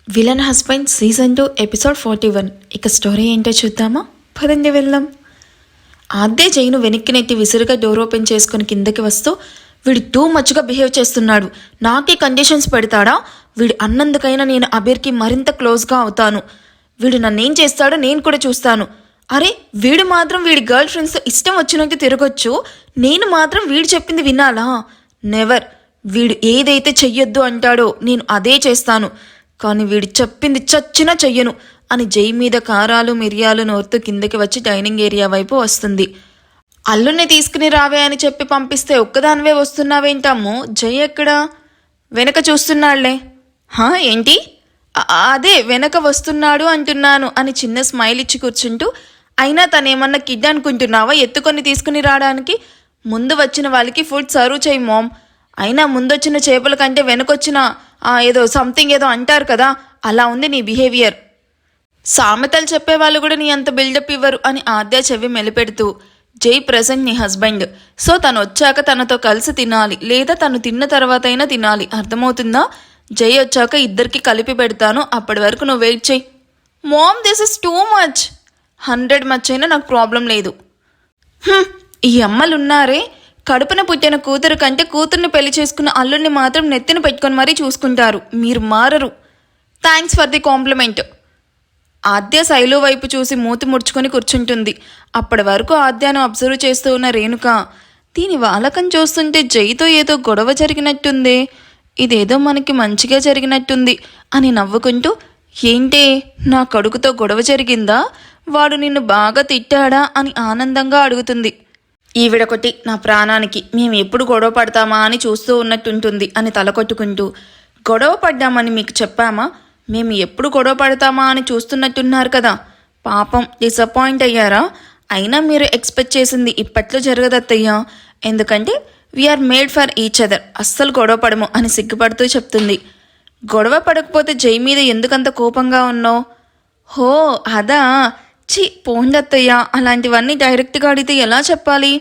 Villain husband season 2 episode 41. ఇక story ఏంటో చూద్దామా? పదండి వెళ్దాం. ఆద్య జైను వెనక్కి నెట్టి విసురుగా డోర్ ఓపెన్ చేసుకుని కిందకి వస్తూ, వీడు టూ మచ్గా బిహేవ్ చేస్తున్నాడు, నాకే కండిషన్స్ పెడతాడా? వీడు అన్నందుకైనా నేను అబీర్కి మరింత క్లోజ్గా అవుతాను. వీడు నన్నేం చేస్తాడో నేను కూడా చూస్తాను. అరే, వీడు మాత్రం వీడి గర్ల్ ఫ్రెండ్స్తో ఇష్టం వచ్చినట్టు తిరగొచ్చు, నేను మాత్రం వీడు చెప్పింది వినాలా? నెవర్. వీడు ఏదైతే చెయ్యొద్దు అంటాడో నేను అదే చేస్తాను, కానీ వీడు చెప్పింది చచ్చినా చెయ్యను అని జై మీద కారాలు మిరియాలు నోరుతూ కిందకి వచ్చి డైనింగ్ ఏరియా వైపు వస్తుంది. అల్లుని తీసుకుని రావే అని చెప్పి పంపిస్తే ఒక్కదానివే వస్తున్నావేంటమ్మో? జై ఎక్కడా? వెనక చూస్తున్నాళ్లే. ఏంటి? అదే వెనక వస్తున్నాడు అంటున్నాను అని చిన్న స్మైల్ ఇచ్చి కూర్చుంటూ, అయినా తనేమన్నా కిడ్ అనుకుంటున్నావా ఎత్తుకొని తీసుకుని రావడానికి? ముందు వచ్చిన వాళ్ళకి ఫుడ్ సర్వ్ చేయి మామ్. అయినా ముందొచ్చిన చేపల కంటే వెనకొచ్చిన ఏదో సంథింగ్ ఏదో అంటారు కదా, అలా ఉంది నీ బిహేవియర్. సామెతలు చెప్పేవాళ్ళు కూడా నీ అంత బిల్డప్ ఇవ్వరు అని ఆద్య చెవి మెలిపెడుతూ, జై ప్రెజెంట్ నీ హస్బెండ్, సో తను వచ్చాక తనతో కలిసి తినాలి, లేదా తను తిన్న తర్వాత అయినా తినాలి, అర్థమవుతుందా? జై వచ్చాక ఇద్దరికి కలిపి పెడతాను, అప్పటి వరకు నువ్వు వెయిట్ చేయి. Mom, this is too much. 100 much అయినా నాకు ప్రాబ్లం లేదు. ఈ అమ్మలున్నారే, కడుపున పుట్టిన కూతురు కంటే కూతుర్ని పెళ్లి చేసుకున్న అల్లుడిని మాత్రం నెత్తిన పెట్టుకొని మరీ చూసుకుంటారు, మీరు మారరు. Thanks for the compliment. Aadya Shailu వైపు చూసి మూతి ముడుచుకొని కూర్చుంటుంది. అప్పటి వరకు ఆద్యను అబ్జర్వ్ చేస్తూ ఉన్న రేణుక, దీని వాలకం చూస్తుంటే జైతో ఏదో గొడవ జరిగినట్టుందే, ఇదేదో మనకి మంచిగా జరిగినట్టుంది అని నవ్వుకుంటూ, ఏంటే నా కొడుకుతో గొడవ జరిగిందా? వాడు నిన్ను బాగా తిట్టాడా అని ఆనందంగా అడుగుతుంది. ఈవిడొకటి నా ప్రాణానికి, మేము ఎప్పుడు గొడవ పడతామా అని చూస్తూ ఉన్నట్టుంటుంది అని తలకొట్టుకుంటూ, గొడవ పడ్డామని మీకు చెప్పామా? మేము ఎప్పుడు గొడవ పడతామా అని చూస్తున్నట్టున్నారు కదా. పాపం డిసప్పాయింట్ అయ్యారా? అయినా మీరు ఎక్స్పెక్ట్ చేసింది ఇప్పట్లో జరగదత్తయ్యా, ఎందుకంటే we are made for each other, అస్సలు గొడవ పడము అని సిగ్గుపడుతూ చెప్తుంది. గొడవ పడకపోతే జై మీద ఎందుకంత కోపంగా ఉన్నావు? హో అదా, పోండత్తయ్యా, అలాంటివన్నీ డైరెక్ట్గా అడిగితే ఎలా చెప్పాలి?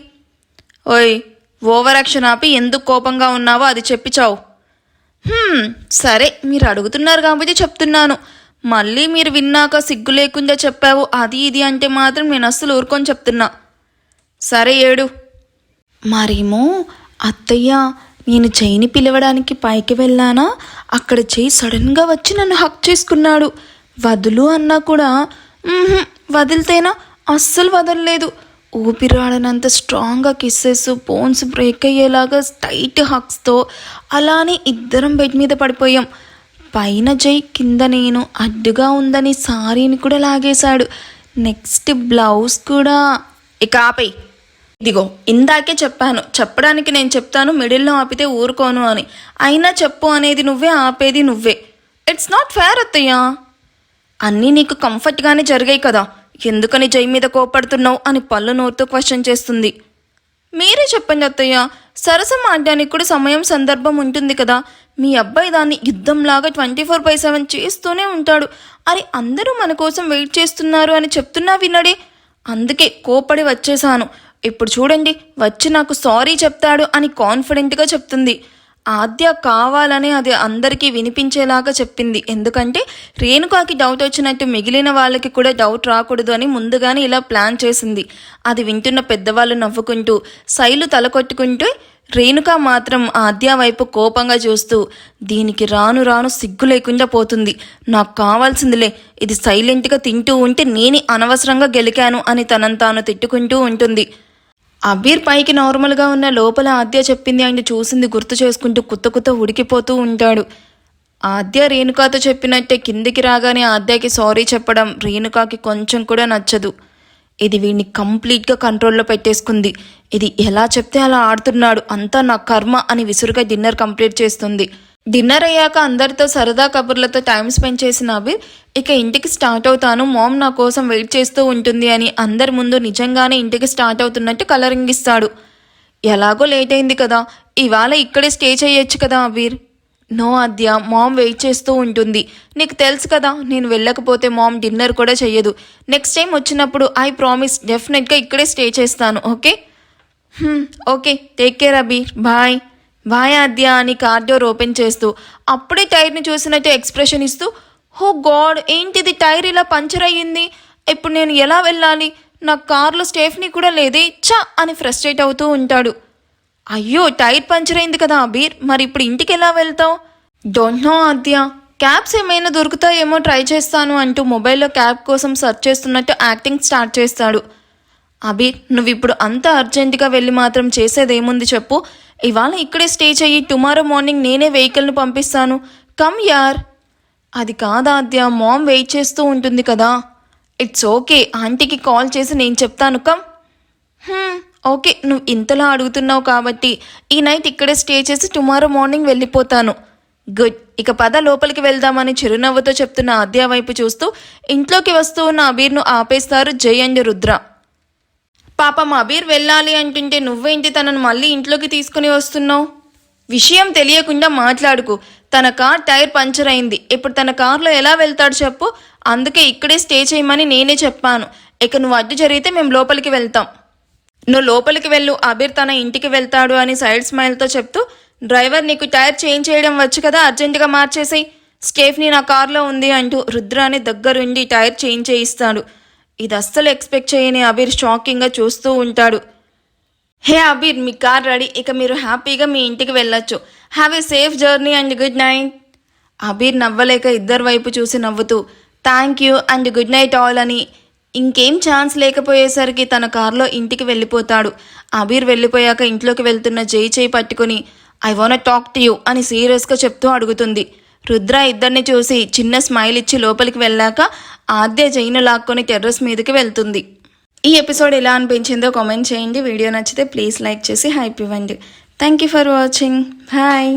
ఓయ్, ఓవర్ యాక్షన్ ఆపి ఎందుకు కోపంగా ఉన్నావో అది చెప్పిచావు. సరే, మీరు అడుగుతున్నారు కాబట్టి చెప్తున్నాను. మళ్ళీ మీరు విన్నాక సిగ్గు లేకుండా చెప్పావు అది ఇది అంటే మాత్రం నేను అస్సలు ఊరుకొని చెప్తున్నా. సరే ఏడు. మరేమో అత్తయ్య, నేను జైని పిలవడానికి పైకి వెళ్ళానా, అక్కడ జై సడన్గా వచ్చి నన్ను హక్ చేసుకున్నాడు. వదులు అన్నా కూడా వదిలితేనా? అస్సలు వదలలేదు. ఊపిరాడనంత స్ట్రాంగ్గా కిస్సెస్, బోన్స్ బ్రేక్ అయ్యేలాగా టైట్ హక్స్తో అలానే ఇద్దరం బెడ్ మీద పడిపోయాం. పైన జై, కింద నేను. అడ్డుగా ఉందని సారీని కూడా లాగేశాడు, నెక్స్ట్ బ్లౌజ్ కూడా. ఇక ఆపై, ఇదిగో ఇందాకే చెప్పాను, చెప్పడానికి నేను చెప్తాను, మిడిల్లో ఆపితే ఊరుకోను అని. అయినా చెప్పు అనేది నువ్వే, ఆపేది నువ్వే. ఇట్స్ నాట్ ఫేర్ అత్తయ్య. అన్నీ నీకు కంఫర్ట్గానే జరిగాయి కదా, ఎందుకని జై మీద కోపడుతున్నావు అని పళ్ళు నోరుతో క్వశ్చన్ చేస్తుంది. మీరే చెప్పండి అత్తయ్య, సరసం ఆడడానికి కూడా సమయం సందర్భం ఉంటుంది కదా. మీ అబ్బాయి దాన్ని యుద్ధంలాగా 24/7 చేస్తూనే ఉంటాడు అని అందరూ మన కోసం వెయిట్ చేస్తున్నారు అని చెప్తున్నా వినడే, అందుకే కోపడి వచ్చేశాను. ఇప్పుడు చూడండి, వచ్చి నాకు సారీ చెప్తాడు అని కాన్ఫిడెంట్గా చెప్తుంది. ఆద్య కావాలని అది అందరికీ వినిపించేలాగా చెప్పింది, ఎందుకంటే రేణుకాకి డౌట్ వచ్చినట్టు మిగిలిన వాళ్ళకి కూడా డౌట్ రాకూడదు అని ముందుగానే ఇలా ప్లాన్ చేసింది. అది వింటున్న పెద్దవాళ్ళు నవ్వుకుంటూ, శైలు తలకొట్టుకుంటూ, రేణుక మాత్రం ఆద్య వైపు కోపంగా చూస్తూ, దీనికి రాను రాను సిగ్గు లేకుండా పోతుంది, నాకు కావాల్సిందిలే, ఇది సైలెంట్గా తింటూ ఉంటే నేనే అనవసరంగా గెలికాను అని తనను తాను తిట్టుకుంటూ ఉంటుంది. అబీర్ పైకి నార్మల్గా ఉన్న లోపల ఆద్య చెప్పింది ఆయన చూసింది గుర్తు చేసుకుంటూ కుత్త ఉడికిపోతూ ఉంటాడు. ఆద్య రేణుకాతో చెప్పినట్టే కిందికి రాగానే ఆద్యకి సారీ చెప్పడం రేణుకాకి కొంచెం కూడా నచ్చదు. ఇది వీడిని కంప్లీట్గా కంట్రోల్లో పెట్టేసుకుంది, ఇది ఎలా చెప్తే అలా ఆడుతున్నాడు, అంతా నా కర్మ అని విసురుగా డిన్నర్ కంప్లీట్ చేస్తుంది. డిన్నర్ అయ్యాక అందరితో సరదా కబుర్లతో టైం స్పెండ్ చేసిన అబీర్, ఇక ఇంటికి స్టార్ట్ అవుతాను, మామ్ నా కోసం వెయిట్ చేస్తూ ఉంటుంది అని అందరి ముందు నిజంగానే ఇంటికి స్టార్ట్ అవుతున్నట్టు కలరింగ్ ఇస్తాడు. ఎలాగో లేట్ అయింది కదా, ఇవాళ ఇక్కడే స్టే చేయొచ్చు కదా అబీర్. నో ఆద్య, మామ్ వెయిట్ చేస్తూ ఉంటుంది, నీకు తెలుసు కదా, నేను వెళ్ళకపోతే మామ్ డిన్నర్ కూడా చెయ్యదు. నెక్స్ట్ టైం వచ్చినప్పుడు ఐ ప్రామిస్ డెఫినెట్గా ఇక్కడే స్టే చేస్తాను, okay? Okay, take care Abeer, bye. Bye Aadya అని కార్ డోర్ ఓపెన్ చేస్తూ, అప్పుడే టైర్ని చూసినట్టు ఎక్స్ప్రెషన్ ఇస్తూ, హో గాడ్, ఏంటిది టైర్ ఇలా పంచర్ అయ్యింది, ఇప్పుడు నేను ఎలా వెళ్ళాలి, నా కార్లో స్టెఫ్నీ కూడా లేదే ఛా అని ఫ్రస్ట్రేట్ అవుతూ ఉంటాడు. అయ్యో టైర్ పంచర్ అయింది కదా అబీర్, మరి ఇప్పుడు ఇంటికి ఎలా వెళ్తావు? డోంట్ నో ఆద్య, క్యాబ్స్ ఏమైనా దొరుకుతాయేమో ట్రై చేస్తాను అంటూ మొబైల్లో క్యాబ్ కోసం సెర్చ్ చేస్తున్నట్టు యాక్టింగ్ స్టార్ట్ చేస్తాడు. అబీర్, నువ్వు ఇప్పుడు అంత అర్జెంటుగా వెళ్ళి మాత్రం చేసేదేముంది చెప్పు, ఇవాళ ఇక్కడే స్టే చెయ్యి, టుమారో మార్నింగ్ నేనే వెహికల్ను పంపిస్తాను, కమ్ యార్. అది కాదాద్య, మామ్ వెయిట్ చేస్తూ ఉంటుంది కదా. ఇట్స్ ఓకే, ఆంటీకి కాల్ చేసి నేను చెప్తాను, కమ్. ఓకే, నువ్వు ఇంతలా అడుగుతున్నావు కాబట్టి ఈ నైట్ ఇక్కడే స్టే చేసి టుమారో మార్నింగ్ వెళ్ళిపోతాను. గుడ్, ఇక పద లోపలికి వెళ్దామని చిరునవ్వుతో చెప్తున్న ఆద్య వైపు చూస్తూ ఇంట్లోకి వస్తూ ఉన్న అబీర్ను ఆపేస్తారు జై అండ్ రుద్ర. పాపం అబీర్ వెళ్ళాలి అంటుంటే నువ్వేంటి తనను మళ్ళీ ఇంట్లోకి తీసుకుని వస్తున్నావు? విషయం తెలియకుండా మాట్లాడుకు. తన కార్ టైర్ పంచర్ అయింది, ఇప్పుడు తన కార్లో ఎలా వెళ్తాడు చెప్పు, అందుకే ఇక్కడే స్టే చేయమని నేనే చెప్పాను. ఇక నువ్వు అడ్డు జరిగితే మేము లోపలికి వెళ్తాం. నువ్వు లోపలికి వెళ్ళు, అబీర్ తన ఇంటికి వెళ్తాడు అని సైడ్ స్మైల్తో చెప్తూ, డ్రైవర్ నీకు టైర్ చేంజ్ చేయడం వచ్చు కదా, అర్జెంటుగా మార్చేసేయి, స్టెఫ్నీ నా కార్లో ఉంది అంటూ రుద్రాని దగ్గరుండి టైర్ చేంజ్ చేయిస్తాడు. ఇది అస్సలు ఎక్స్పెక్ట్ చేయని అబీర్ షాకింగ్గా చూస్తూ ఉంటాడు. హే అబీర్, మీ కార్ రెడీ, ఇక మీరు హ్యాపీగా మీ ఇంటికి వెళ్ళొచ్చు, have a safe journey and good night. Abeer నవ్వలేక ఇద్దరి వైపు చూసి నవ్వుతూ thank you and good night all అని ఇంకేం ఛాన్స్ లేకపోయేసరికి తన కార్లో ఇంటికి వెళ్ళిపోతాడు. అబీర్ వెళ్ళిపోయాక ఇంట్లోకి వెళ్తున్న జై చేయి పట్టుకుని I want talk to you అని సీరియస్గా చెప్తూ అడుగుతుంది. రుద్ర ఇద్దరిని చూసి చిన్న స్మైల్ ఇచ్చి లోపలికి వెళ్ళాక ఆద్య జైను లాక్కొని టెర్రస్ మీదకి వెళ్తుంది. ఈ ఎపిసోడ్ ఎలా అనిపించిందో కామెంట్ చేయండి. వీడియో నచ్చితే ప్లీజ్ లైక్ చేసి హైప్ ఇవ్వండి. Thank you for watching. Bye.